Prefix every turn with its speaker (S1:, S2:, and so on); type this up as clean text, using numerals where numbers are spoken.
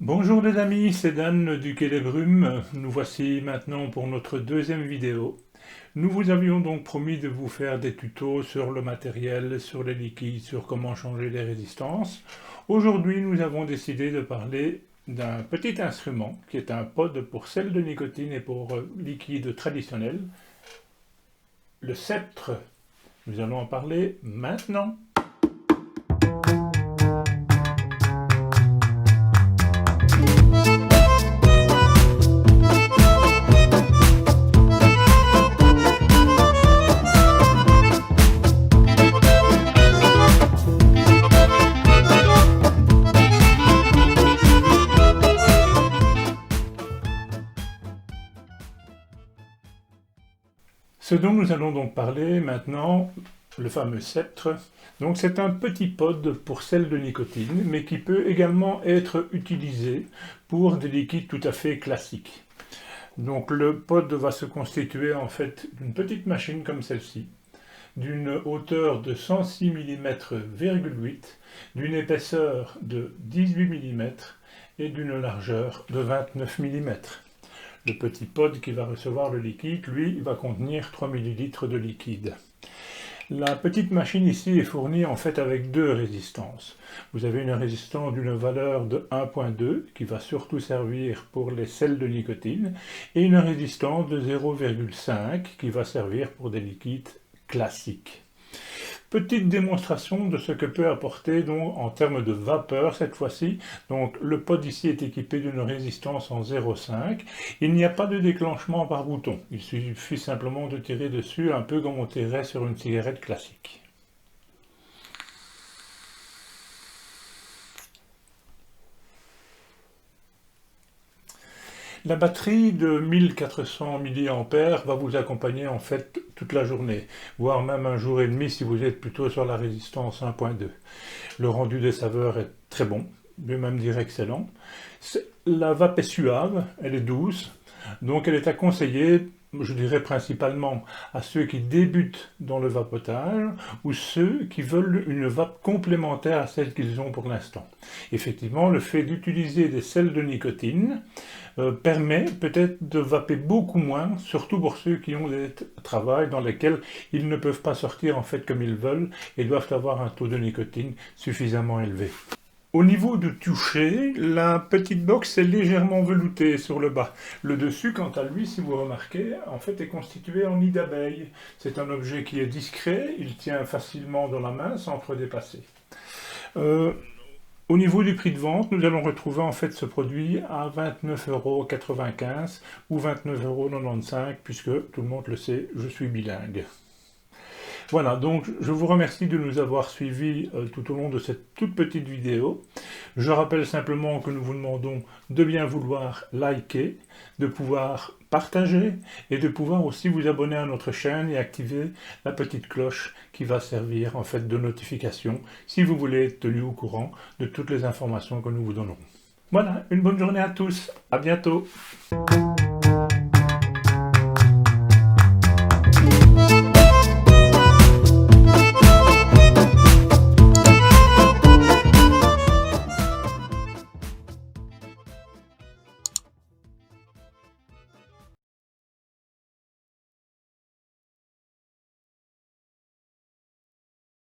S1: Bonjour les amis, c'est Dan du Quai des Brumes. Nous voici maintenant pour notre deuxième vidéo. Nous vous avions donc promis de vous faire des tutos sur le matériel, sur les liquides, sur comment changer les résistances. Aujourd'hui, nous avons décidé de parler d'un petit instrument qui est un pod pour sel de nicotine et pour liquide traditionnel, le sceptre. Nous allons en parler maintenant. Ce dont nous allons donc parler maintenant, le fameux sceptre, donc c'est un petit pod pour sel de nicotine, mais qui peut également être utilisé pour des liquides tout à fait classiques. Donc le pod va se constituer en fait d'une petite machine comme celle-ci, d'une hauteur de 106 mm,8, d'une épaisseur de 18 mm et d'une largeur de 29 mm. Le petit pod qui va recevoir le liquide, lui, va contenir 3 ml de liquide. La petite machine ici est fournie en fait avec deux résistances. Vous avez une résistance d'une valeur de 1.2 qui va surtout servir pour les sels de nicotine et une résistance de 0,5 qui va servir pour des liquides classiques. Petite démonstration de ce que peut apporter donc en termes de vapeur cette fois-ci. Donc le pod ici est équipé d'une résistance en 0,5. Il n'y a pas de déclenchement par bouton. Il suffit simplement de tirer dessus un peu comme on tirerait sur une cigarette classique. La batterie de 1400 mAh va vous accompagner en fait toute la journée, voire même un jour et demi si vous êtes plutôt sur la résistance 1.2. Le rendu des saveurs est très bon, je vais même dire excellent. La vape est suave, elle est douce, donc elle est à conseiller, je dirais principalement à ceux qui débutent dans le vapotage ou ceux qui veulent une vape complémentaire à celle qu'ils ont pour l'instant. Effectivement, le fait d'utiliser des sels de nicotine permet peut-être de vaper beaucoup moins, surtout pour ceux qui ont des travails dans lesquels ils ne peuvent pas sortir en fait comme ils veulent et doivent avoir un taux de nicotine suffisamment élevé. Au niveau du toucher, la petite box est légèrement veloutée sur le bas. Le dessus, quant à lui, si vous remarquez, en fait est constitué en nid d'abeille. C'est un objet qui est discret, il tient facilement dans la main sans trop dépasser. Au niveau du prix de vente, nous allons retrouver en fait ce produit à 29,95 € ou 29,95 € puisque tout le monde le sait, je suis bilingue. Voilà, donc je vous remercie de nous avoir suivis tout au long de cette toute petite vidéo. Je rappelle simplement que nous vous demandons de bien vouloir liker, de pouvoir partager et de pouvoir aussi vous abonner à notre chaîne et activer la petite cloche qui va servir en fait de notification si vous voulez être tenu au courant de toutes les informations que nous vous donnerons. Voilà, une bonne journée à tous, à bientôt.